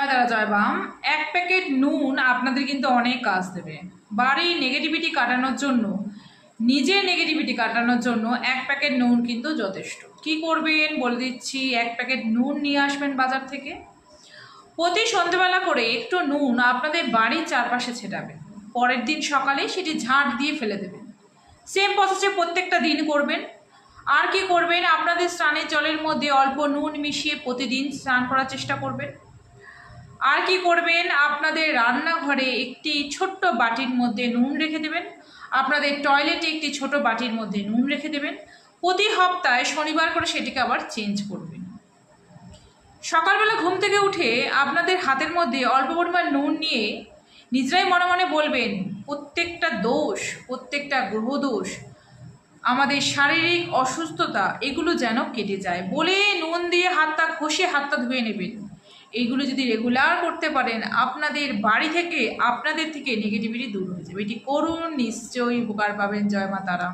তারা জয় বাম। এক প্যাকেট নুন আপনাদের কিন্তু অনেক কাজ দেবে। বাড়ির নেগেটিভিটি কাটানোর জন্য, নিজের নেগেটিভিটি কাটানোর জন্য এক প্যাকেট নুন কিন্তু যথেষ্ট। কি করবেন বলে দিচ্ছি। এক প্যাকেট নুন নিয়ে আসবেন বাজার থেকে। প্রতি সন্ধ্যেবেলা করে একটু নুন আপনাদের বাড়ির চারপাশে ছেটাবেন। পরের দিন সকালে সেটি ঝাঁট দিয়ে ফেলে দেবেন। সেম প্রসেসে প্রত্যেকটা দিন করবেন। আর কি করবেন, আপনাদের স্নানের জলের মধ্যে অল্প নুন মিশিয়ে প্রতিদিন স্নান করার চেষ্টা করবেন। আর কি করবেন, আপনাদের রান্নাঘরে একটি ছোট্ট বাটির মধ্যে নুন রেখে দেবেন। আপনাদের টয়লেটে একটি ছোট বাটির মধ্যে নুন রেখে দেবেন। প্রতি সপ্তাহে শনিবার করে সেটিকে আবার চেঞ্জ করবেন। সকালবেলা ঘুম থেকে উঠে আপনাদের হাতের মধ্যে অল্প পরিমাণ নুন নিয়ে নিজেরাই মনে মনে বলবেন, প্রত্যেকটা দোষ, প্রত্যেকটা গ্রহ দোষ, আমাদের শারীরিক অসুস্থতা এগুলো যেন কেটে যায় বলে নুন দিয়ে হাতটা ঘষে হাতটা ধুয়ে নেবেন। এইগুলো যদি রেগুলার করতে পারেন, আপনাদের বাড়ি থেকে, আপনাদের থেকে নেগেটিভিটি দূর হয়ে যাবে। এটি করুন, নিশ্চয়ই উপকার পাবেন। জয় মা তারা।